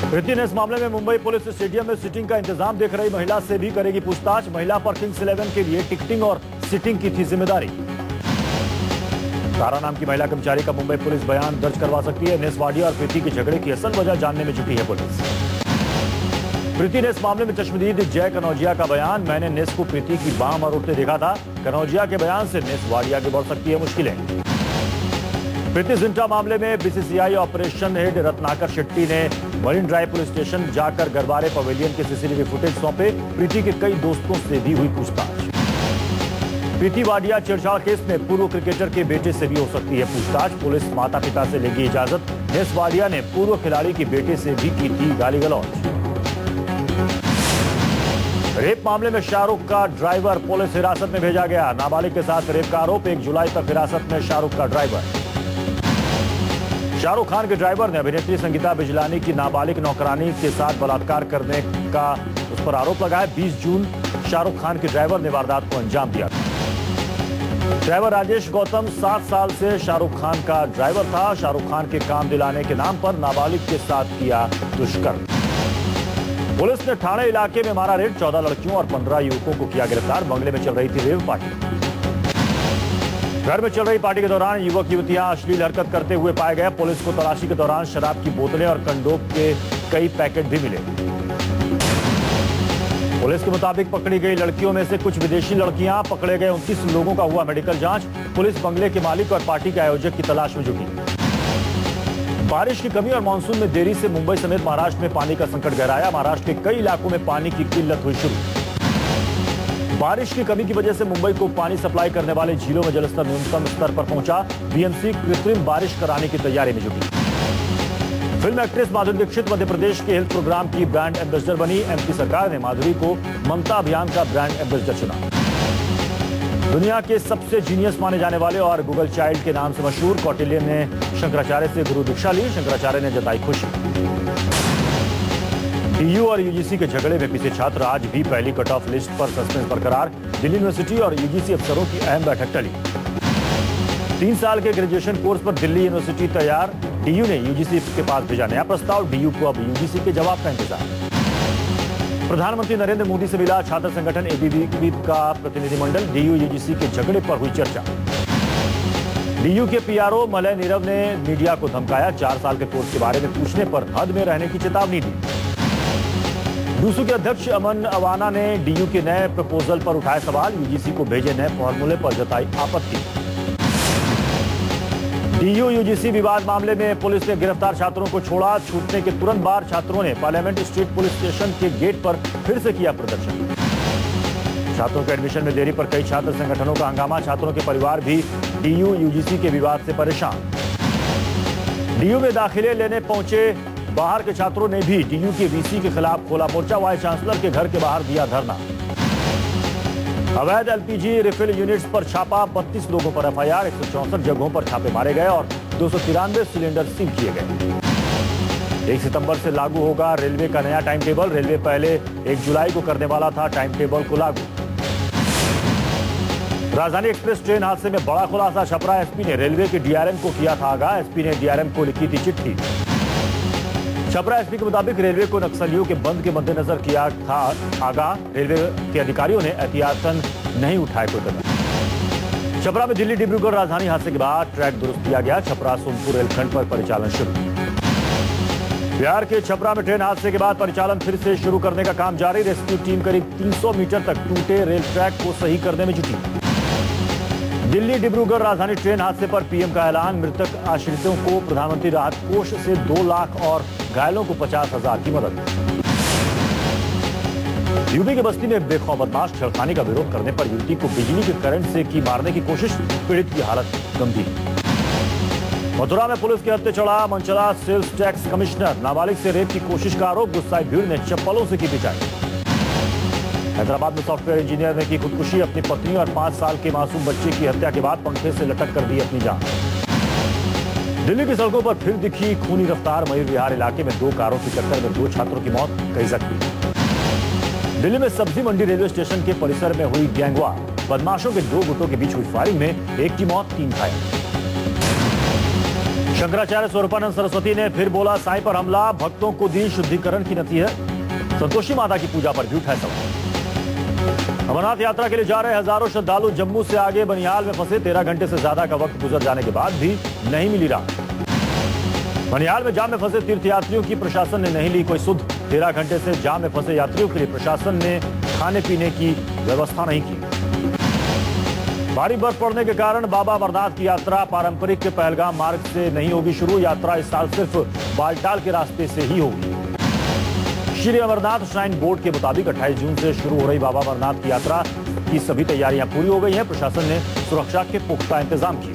प्रीति ने इस मामले में मुंबई पुलिस स्टेडियम में सिटिंग का इंतजाम देख रही महिला से भी करेगी पूछताछ। महिला पर किंग्स 11 के लिए टिकटिंग और सिटिंग की थी जिम्मेदारी। तारा नाम की महिला कर्मचारी का मुंबई पुलिस बयान दर्ज करवा सकती है। नेस वाडिया और प्रीति के झगड़े की असल वजह जानने में जुटी है पुलिस। प्रीति ने इस मामले में चश्मदीद जय कनौजिया का बयान। मैंने नेस को प्रीति की बाह मरोड़ते देखा था। कनौजिया के बयान से नेस वाडिया की बढ़ सकती है मुश्किलें। प्रीति जिंटा मामले में BCCI operation head Ratnakar Shetty ने मरीन ड्राइव पुलिस स्टेशन जाकर गरबारे पवेलियन के सीसीटीवी फुटेज सौंपे। प्रीति के कई दोस्तों से भी हुई पूछताछ। प्रीति वाडिया छेड़छाड़ केस में पूर्व क्रिकेटर के बेटे से भी हो सकती है पूछताछ। पुलिस माता पिता से लेगी इजाजत। नेस वाडिया ने पूर्व खिलाड़ी के बेटे से भी की थी गाली गलौज। रेप मामले में शाहरुख का ड्राइवर पुलिस हिरासत में भेजा गया। नाबालिग के साथ रेप का आरोप। 1 जुलाई तक हिरासत में शाहरुख का ड्राइवर। शाहरुख खान के ड्राइवर ने अभिनेत्री संगीता बिजलानी की नाबालिग नौकरानी के साथ बलात्कार करने का उस पर आरोप लगाया। 20 जून शाहरुख खान के ड्राइवर ने वारदात को अंजाम दिया था। ड्राइवर राजेश गौतम 7 साल से शाहरुख खान का ड्राइवर था। शाहरुख खान के काम दिलाने के नाम पर नाबालिग के साथ किया दुष्कर्म। पुलिस ने ठाणे इलाके में मारा रेड। 14 लड़कियों और 15 युवकों को किया गिरफ्तार। बंगले में चल रही थी रेव पार्टी। घर में चल रही पार्टी के दौरान युवक युवतियां अश्लील हरकत करते हुए पाए गए। पुलिस को तलाशी के दौरान शराब की बोतलें और कंडोम के कई पैकेट भी मिले। पुलिस के मुताबिक पकड़ी गई लड़कियों में से कुछ विदेशी लड़कियां। पकड़े गए 29 लोगों का हुआ मेडिकल जांच। पुलिस बंगले के मालिक और पार्टी के आयोजक की तलाश में जुटी। बारिश की कमी और मानसून में देरी से मुंबई समेत महाराष्ट्र में पानी का संकट गहराया। महाराष्ट्र के कई इलाकों में पानी की किल्लत हुई शुरू। बारिश की कमी की वजह से मुंबई को पानी सप्लाई करने वाले झीलों में जलस्तर न्यूनतम स्तर पर पहुंचा। बीएमसी कृत्रिम बारिश कराने की तैयारी में जुटी। फिल्म एक्ट्रेस माधुरी दीक्षित मध्य प्रदेश के हेल्थ प्रोग्राम की ब्रांड एम्बेसडर बनी। एमपी सरकार ने माधुरी को ममता अभियान का ब्रांड एम्बेसडर चुना। दुनिया के सबसे जीनियस माने जाने वाले और गूगल चाइल्ड के नाम से मशहूर कौटिल्य ने शंकराचार्य से गुरु दीक्षा ली। शंकराचार्य ने जताई खुशी। डीयू और यूजीसी के झगड़े में पिछले छात्र आज भी पहली कट ऑफ लिस्ट पर सस्पेंस बरकरार। दिल्ली यूनिवर्सिटी और यूजीसी अफसरों की अहम बैठक टली। 3 साल के ग्रेजुएशन कोर्स पर दिल्ली यूनिवर्सिटी तैयार। डीयू ने यूजीसी के पास भेजा नया प्रस्ताव। डीयू को अब यूजीसी के जवाब का इंतजार। प्रधानमंत्री नरेंद्र मोदी से मिला छात्र संगठन एबीवीपी का प्रतिनिधिमंडल। डीयू यूजीसी के झगड़े पर हुई चर्चा। डीयू के पीआरओ मलय नीरव ने मीडिया को धमकाया। 4 साल के कोर्स के बारे में पूछने पर हद में रहने की चेतावनी दी। डूसू के अध्यक्ष अमन अवाना ने डीयू के नए प्रपोजल पर उठाए सवाल। यूजीसी को भेजे नए फॉर्मूले पर जताई आपत्ति। डीयू यूजीसी विवाद मामले में पुलिस ने गिरफ्तार छात्रों को छोड़ा। छूटने के तुरंत बाद छात्रों ने पार्लियामेंट स्ट्रीट पुलिस स्टेशन के गेट पर फिर से किया प्रदर्शन। छात्रों के एडमिशन में देरी पर कई छात्र संगठनों का हंगामा। छात्रों के परिवार भी डीयू यूजीसी के विवाद से परेशान। डीयू में दाखिले लेने पहुंचे बाहर के छात्रों ने भी डीयू के वीसी के खिलाफ खोला मोर्चा। वाइस चांसलर के घर के बाहर दिया धरना। अवैध एलपीजी रिफिल यूनिट्स पर छापा। 32 लोगों पर एफआईआर। 164 जगहों पर छापे मारे गए और 293 सिलेंडर सील किए गए। 1 सितंबर से लागू होगा रेलवे का नया टाइम टेबल। रेलवे पहले 1 जुलाई को करने वाला था टाइम टेबल को लागू। राजधानी एक्सप्रेस ट्रेन हादसे में बड़ा खुलासा। छपरा एसपी ने रेलवे के डीआरएम को किया था आगाह। एसपी ने डीआरएम को लिखी थी चिट्ठी। छपरा एसपी के मुताबिक रेलवे को नक्सलियों के बंद के मद्देनजर किया था आगाह। रेलवे के अधिकारियों ने एहतियातन नहीं उठाए कोई कदम। छपरा में दिल्ली डिब्रूगढ़ राजधानी हादसे के बाद ट्रैक दुरुस्त किया गया। छपरा सोनपुर रेलखंड पर परिचालन शुरू। बिहार के छपरा में ट्रेन हादसे के बाद परिचालन फिर से शुरू करने का काम जारी। रेस्क्यू टीम करीब 300 मीटर तक टूटे रेल ट्रैक को सही करने में जुटी। दिल्ली डिब्रूगढ़ राजधानी ट्रेन हादसे पर पीएम का ऐलान। मृतक आश्रितों को प्रधानमंत्री राहत कोष से 2 लाख और घायलों को 50,000 की मदद। यूपी के बस्ती में बेखौफ बदमाश छेड़खानी का विरोध करने पर युवती को बिजली के करंट से की मारने की कोशिश। पीड़ित की हालत गंभीर। मथुरा में पुलिस के हत्थे चढ़ा मंचला सेल्स टैक्स कमिश्नर। नाबालिग से रेप की कोशिश का आरोप। गुस्साई भीड़ ने चप्पलों से की पिटाई। हैदराबाद में सॉफ्टवेयर इंजीनियर ने की खुदकुशी। अपनी पत्नी और 5 साल के मासूम बच्चे की हत्या के बाद पंखे से लटक कर दी अपनी जान। दिल्ली की सड़कों पर फिर दिखी खूनी रफ्तार। मयूर विहार इलाके में 2 कारों की टक्कर में 2 छात्रों की मौत, कई जख्मी। दिल्ली में सब्जी मंडी रेलवे स्टेशन के परिसर में हुई गैंगवार। बदमाशों के 2 गुटों के बीच हुई फायरिंग में 1 की मौत, 3 घायल। शंकराचार्य स्वरूपानंद सरस्वती ने फिर बोला, साईं पर हमला भक्तों को दी शुद्धिकरण की नती है। संतोषी माता की पूजा पर भी उठाए सवाल। अमरनाथ यात्रा के लिए जा रहे हजारों श्रद्धालु जम्मू से आगे बनिहाल में फंसे। 13 घंटे से ज्यादा का वक्त गुजर जाने के बाद भी नहीं मिली राहत। बनिहाल में जाम में फंसे तीर्थयात्रियों की प्रशासन ने नहीं ली कोई सुध। 13 घंटे से जाम में फंसे यात्रियों के लिए प्रशासन ने खाने पीने की व्यवस्था नहीं की। भारी बर्फ पड़ने के कारण बाबा अमरनाथ की यात्रा पारंपरिक पहलगाम मार्ग से नहीं होगी शुरू। यात्रा इस साल सिर्फ बालटाल के रास्ते से ही होगी। श्री अमरनाथ श्राइन बोर्ड के मुताबिक 28 जून से शुरू हो रही बाबा अमरनाथ की यात्रा की सभी तैयारियां पूरी हो गई हैं। प्रशासन ने सुरक्षा के पुख्ता इंतजाम किए।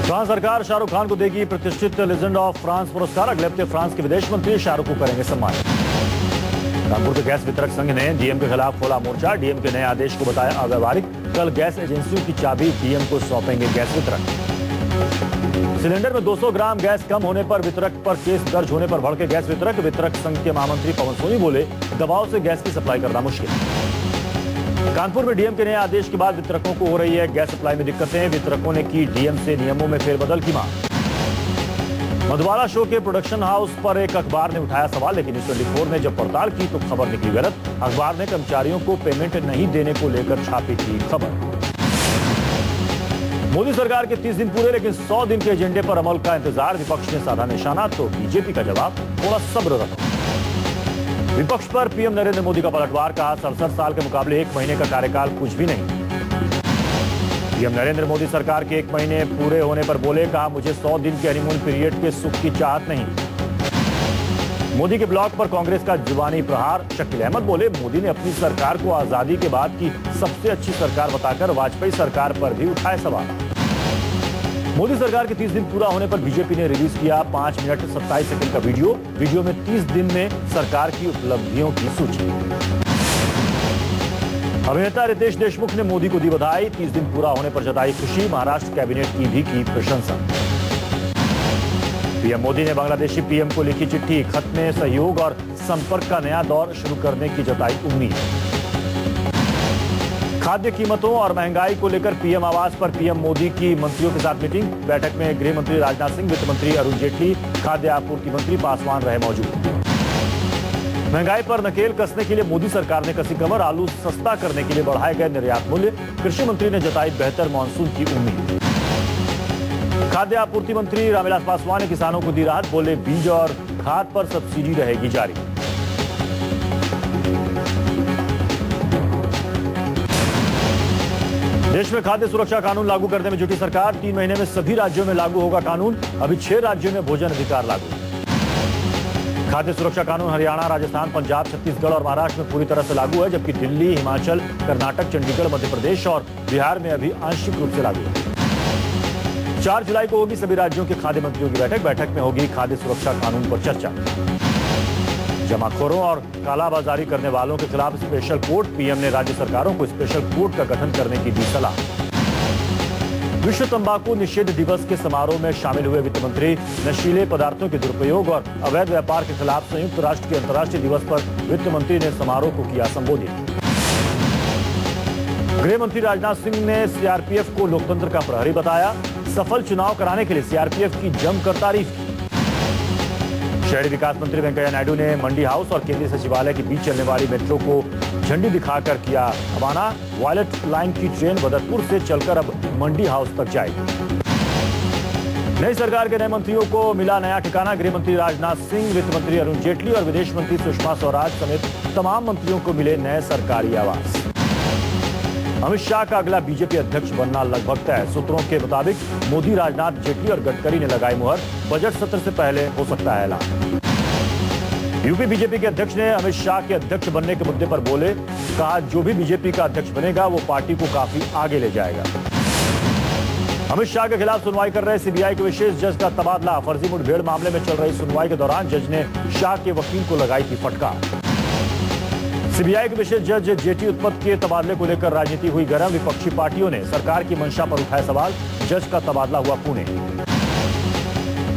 फ्रांस सरकार शाहरुख खान को देगी प्रतिष्ठित लेजेंड ऑफ फ्रांस पुरस्कार। अगले हफ्ते फ्रांस के विदेश मंत्री शाहरुख को करेंगे सम्मान। कानपुर के गैस वितरक संघ ने डीएम के खिलाफ खोला मोर्चा। डीएम के नए आदेश को बताया अव्यवहारिक। कल गैस एजेंसियों की चाबी डीएम को सौंपेंगे गैस वितरक। सिलेंडर में 200 ग्राम गैस कम होने पर वितरक पर केस दर्ज होने पर भड़के गैस वितरक। वितरक संघ के महामंत्री पवन सोनी बोले, दबाव से गैस की सप्लाई करना मुश्किल। कानपुर में डीएम के नए आदेश के बाद वितरकों को हो रही है गैस सप्लाई में दिक्कतें। वितरकों ने की डीएम से नियमों में फेरबदल की मांग। मधुबाला शो के प्रोडक्शन हाउस पर एक अखबार ने उठाया सवाल, लेकिन न्यूज़ 24 ने जब पड़ताल की तो खबर निकली गलत। अखबार ने कर्मचारियों को पेमेंट नहीं देने को लेकर छापी थी खबर। मोदी सरकार के 30 दिन पूरे, लेकिन 100 दिन के एजेंडे पर अमल का इंतजार। विपक्ष ने साधा निशाना तो बीजेपी का जवाब, थोड़ा सब्र रखो। विपक्ष पर पीएम नरेंद्र मोदी का पलटवार। कहा 67 साल के मुकाबले 1 महीने का कार्यकाल कुछ भी नहीं। पीएम नरेंद्र मोदी सरकार के 1 महीने पूरे होने पर बोले, कहा मुझे 100 दिन के हनीमून पीरियड के सुख की चाहत नहीं। मोदी के ब्लॉक पर कांग्रेस का जुबानी प्रहार। शकील अहमद बोले, मोदी ने अपनी सरकार को आजादी के बाद की सबसे अच्छी सरकार बताकर वाजपेयी सरकार पर भी उठाए सवाल। मोदी सरकार के 30 दिन पूरा होने पर बीजेपी ने रिलीज किया 5 मिनट 27 सेकंड का वीडियो। वीडियो में 30 दिन में सरकार की उपलब्धियों की सूची। अभिनेता रितेश देशमुख ने मोदी को दी बधाई। 30 दिन पूरा होने पर जताई खुशी। महाराष्ट्र कैबिनेट की भी की प्रशंसा। पीएम मोदी ने बांग्लादेशी पीएम को लिखी चिट्ठी। खत में सहयोग और संपर्क का नया दौर शुरू करने की जताई उम्मीद। खाद्य कीमतों और महंगाई को लेकर पीएम आवास पर पीएम मोदी की मंत्रियों के साथ मीटिंग। बैठक में गृह मंत्री राजनाथ सिंह, वित्त मंत्री अरुण जेटली, खाद्य आपूर्ति मंत्री पासवान रहे मौजूद। महंगाई पर नकेल कसने के लिए मोदी सरकार ने कसी कमर। आलू सस्ता करने के लिए बढ़ाए गए निर्यात मूल्य। कृषि मंत्री ने जताई बेहतर मानसून की उम्मीद। खाद्य आपूर्ति मंत्री रामविलास पासवान ने किसानों को दी राहत। बोले, बीज और खाद पर सब्सिडी रहेगी जारी। देश में खाद्य सुरक्षा कानून लागू करने में जुटी सरकार। 3 महीने में सभी राज्यों में लागू होगा कानून। अभी 6 राज्यों में भोजन अधिकार लागू। खाद्य सुरक्षा कानून हरियाणा, राजस्थान, पंजाब, छत्तीसगढ़ और महाराष्ट्र में पूरी तरह से लागू है, जबकि दिल्ली, हिमाचल, कर्नाटक, चंडीगढ़, मध्य प्रदेश और बिहार में अभी आंशिक रूप से लागू है। 4 जुलाई को होगी सभी राज्यों के खाद्य मंत्रियों की बैठक। बैठक में होगी खाद्य सुरक्षा कानून पर चर्चा। जमाखोरों और कालाबाजारी करने वालों के खिलाफ स्पेशल कोर्ट। पीएम ने राज्य सरकारों को स्पेशल कोर्ट का गठन करने की दी सलाह। विश्व तंबाकू निषेध दिवस के समारोह में शामिल हुए वित्त मंत्री। नशीले पदार्थों के दुरुपयोग और अवैध व्यापार के खिलाफ संयुक्त राष्ट्र के अंतर्राष्ट्रीय दिवस पर वित्त मंत्री ने समारोह को किया संबोधित। गृह मंत्री राजनाथ सिंह ने सीआरपीएफ को लोकतंत्र का प्रहरी बताया। सफल चुनाव कराने के लिए सीआरपीएफ की जमकर तारीफ की। शहरी विकास मंत्री वेंकैया नायडू ने मंडी हाउस और केंद्रीय सचिवालय के बीच चलने वाली मेट्रो को झंडी दिखाकर किया रवाना। वायलेट लाइन की ट्रेन बदरपुर से चलकर अब मंडी हाउस तक जाएगी। नई सरकार के नए मंत्रियों को मिला नया ठिकाना। गृह मंत्री राजनाथ सिंह, वित्त मंत्री अरुण जेटली और विदेश मंत्री सुषमा स्वराज समेत तमाम मंत्रियों को मिले नए सरकारी आवास। अमित शाह का अगला बीजेपी अध्यक्ष बनना लगभग तय। सूत्रों के मुताबिक मोदी, राजनाथ, जेटली और गडकरी ने लगाई मुहर। बजट सत्र से पहले हो सकता है ऐलान। यूपी बीजेपी के अध्यक्ष ने अमित शाह के अध्यक्ष बनने के मुद्दे पर बोले, कहा जो भी बीजेपी का अध्यक्ष बनेगा वो पार्टी को काफी आगे ले जाएगा। अमित शाह के खिलाफ सुनवाई कर रहे सीबीआई के विशेष जज का तबादला। फर्जी मुठभेड़ मामले में चल रही सुनवाई के दौरान जज ने शाह के वकील को लगाई थी फटकार। सीबीआई के विशेष जज जेटी उत्पत के तबादले को लेकर राजनीति हुई गर्म। विपक्षी पार्टियों ने सरकार की मंशा पर उठाए सवाल। जज का तबादला हुआ पुणे।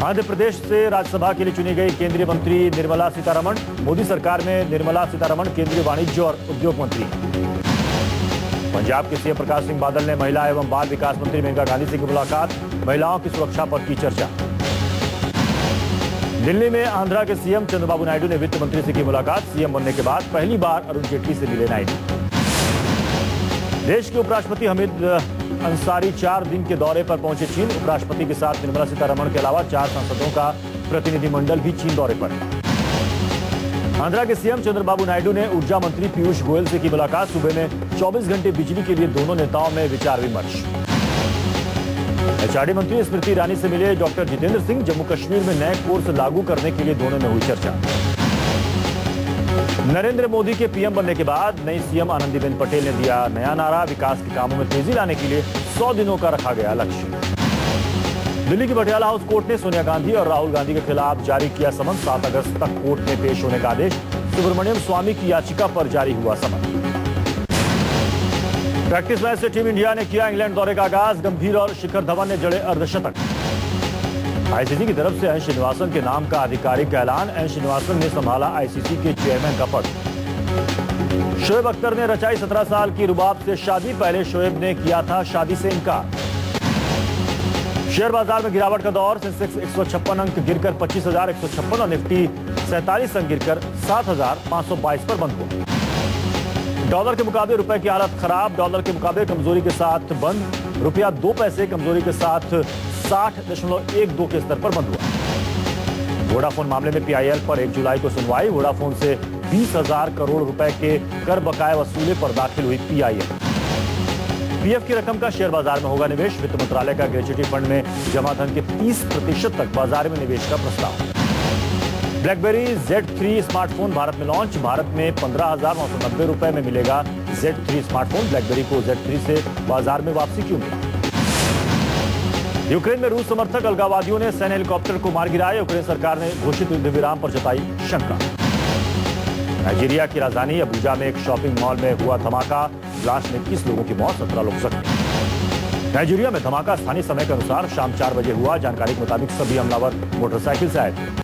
आंध्र प्रदेश से राज्यसभा के लिए चुनी गई केंद्रीय मंत्री निर्मला सीतारमण। मोदी सरकार में निर्मला सीतारमण केंद्रीय वाणिज्य और उद्योग मंत्री। पंजाब के सीएम प्रकाश सिंह बादल ने महिला एवं बाल विकास मंत्री मेनका गांधी से की मुलाकात। महिलाओं की सुरक्षा पर की चर्चा। दिल्ली में आंध्रा के सीएम चंद्रबाबू नायडू ने वित्त मंत्री से की मुलाकात। सीएम बनने के बाद पहली बार अरुण जेटली से मिले नायडू। देश के उपराष्ट्रपति हमीद अंसारी 4 दिन के दौरे पर पहुंचे चीन। उपराष्ट्रपति के साथ निर्मला सीतारमण के अलावा 4 सांसदों का प्रतिनिधिमंडल भी चीन दौरे पर। आंध्रा के सीएम चंद्रबाबू नायडू ने ऊर्जा मंत्री पीयूष गोयल से की मुलाकात। सुबह में 24 घंटे बिजली के लिए दोनों नेताओं में विचार विमर्श। एचआरडी मंत्री स्मृति ईरानी से मिले डॉक्टर जितेंद्र सिंह। जम्मू कश्मीर में नए कोर्स लागू करने के लिए दोनों में हुई चर्चा। नरेंद्र मोदी के पीएम बनने के बाद नई सीएम आनंदीबेन पटेल ने दिया नया नारा। विकास के कामों में तेजी लाने के लिए 100 दिनों का रखा गया लक्ष्य। दिल्ली की पटियाला हाउस कोर्ट ने सोनिया गांधी और राहुल गांधी के खिलाफ जारी किया समन। 7 अगस्त तक कोर्ट में पेश होने का आदेश। सुब्रमण्यम स्वामी की याचिका पर जारी हुआ समन। प्रैक्टिस मैच से टीम इंडिया ने किया इंग्लैंड दौरे का आगाज। गंभीर और शिखर धवन ने जड़े अर्धशतक। आईसीसी की तरफ से एन श्रीनिवासन के नाम का आधिकारिक ऐलान। एन श्रीनिवासन ने संभाला आईसीसी के चेयरमैन का पद। शोएब अख्तर ने रचाई 17 साल की रुबाब से शादी। पहले शोएब ने किया था शादी से इनकार। शेयर बाजार में गिरावट का दौर। सेंसेक्स 156 अंक गिरकर 25,156 और निफ्टी 47 अंक गिरकर 7,522 पर बंद हुआ। डॉलर के मुकाबले रुपए की हालत खराब। डॉलर के मुकाबले कमजोरी के साथ बंद। रुपया 2 पैसे कमजोरी के साथ 60.12 के स्तर पर बंद हुआ। वोडाफोन मामले में पीआईएल पर 1 जुलाई को सुनवाई। वोडाफोन से 20,000 करोड़ रुपए के कर बकाये वसूले पर दाखिल हुई पीआईएल। पीएफ की रकम का शेयर बाजार में होगा निवेश। वित्त मंत्रालय का ग्रेच्युटी फंड में जमा धन के 30% तक बाजार में निवेश का प्रस्ताव। ब्लैकबेरी Z3 स्मार्टफोन भारत में लॉन्च। भारत में 15,990 रुपए में मिलेगा Z3 स्मार्टफोन। ब्लैकबेरी को Z3 से बाजार में वापसी की उम्मीद। यूक्रेन में रूस समर्थक अलगाववादियों ने सैन्य हेलीकॉप्टर को मार गिराया। यूक्रेन सरकार ने घोषित युद्ध विराम पर जताई शंका। नाइजीरिया की राजधानी अबुजा में एक शॉपिंग मॉल में हुआ धमाका। ब्लास्ट में 21 लोगों की मौत, 17 लोग जख्मी। नाइजीरिया में धमाका स्थानीय समय के अनुसार शाम 4 बजे हुआ। जानकारी के मुताबिक सभी हमलावर मोटरसाइकिल से आए थे।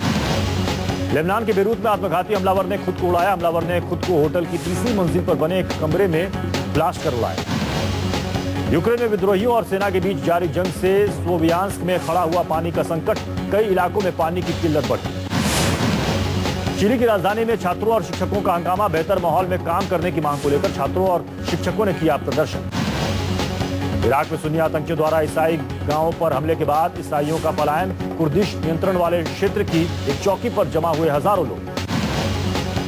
लेबनान के बेरूत में आत्मघाती हमलावर ने खुद को उड़ाया। हमलावर ने खुद को होटल की 3री मंजिल पर बने एक कमरे में ब्लास्ट कर उड़ाया। यूक्रेन में विद्रोहियों और सेना के बीच जारी जंग से स्लोवियांस्क में खड़ा हुआ पानी का संकट। कई इलाकों में पानी की किल्लत बढ़ी। चिली की राजधानी में छात्रों और शिक्षकों का हंगामा। बेहतर माहौल में काम करने की मांग को लेकर छात्रों और शिक्षकों ने किया प्रदर्शन। इराक में सुन्नी आतंकियों द्वारा ईसाई गांवों पर हमले के बाद ईसाइयों का पलायन। कुर्दिश नियंत्रण वाले क्षेत्र की एक चौकी पर जमा हुए हजारों लोग।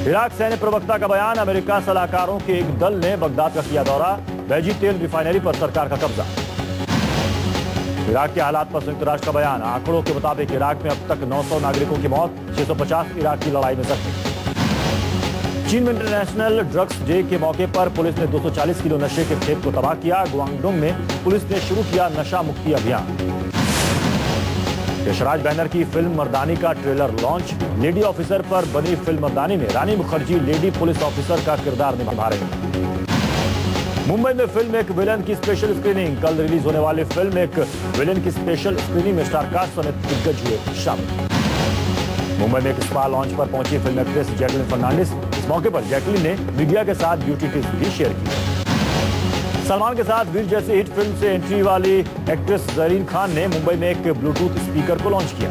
इराक सैन्य प्रवक्ता का बयान। अमेरिका सलाहकारों के एक दल ने बगदाद का किया दौरा। बैजी तेल रिफाइनरी पर सरकार का कब्जा। इराक के हालात पर संयुक्त राष्ट्र का बयान। आंकड़ों के मुताबिक इराक में अब तक 900 नागरिकों की मौत, 650 इराक की लड़ाई में जख्मी। चीन में इंटरनेशनल ड्रग्स डे के मौके पर पुलिस ने 240 किलो नशे के खेत को तबाह किया। गुआंगडोंग में पुलिस ने शुरू किया नशा मुक्ति अभियान। यशराज बैनर की फिल्म मर्दानी का ट्रेलर लॉन्च। लेडी ऑफिसर पर बनी फिल्म मर्दानी में रानी मुखर्जी लेडी पुलिस ऑफिसर का किरदार निभा रही हैं। मुंबई में फिल्म एक विलन की स्पेशल स्क्रीनिंग। कल रिलीज होने वाली फिल्म एक विलन की स्पेशल स्क्रीनिंग में स्टार कास्ट समेत दिग्गज हुए शामिल। मुंबई में एक स्पा लॉन्च पर पहुंची फिल्म एक्ट्रेस जैकलिन फर्नांडिस। इस मौके पर जैकलिन ने मीडिया के साथ ब्यूटी टिप्स भी शेयर की। सलमान के साथ वीर जैसी हिट फिल्म से एंट्री वाली एक्ट्रेस जरीन खान ने मुंबई में एक ब्लूटूथ स्पीकर को लॉन्च किया।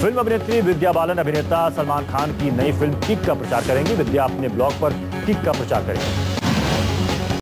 फिल्म अभिनेत्री विद्या बालन अभिनेता सलमान खान की नई फिल्म किक का प्रचार करेंगी। विद्या अपने ब्लॉग पर किक का प्रचार करेंगी।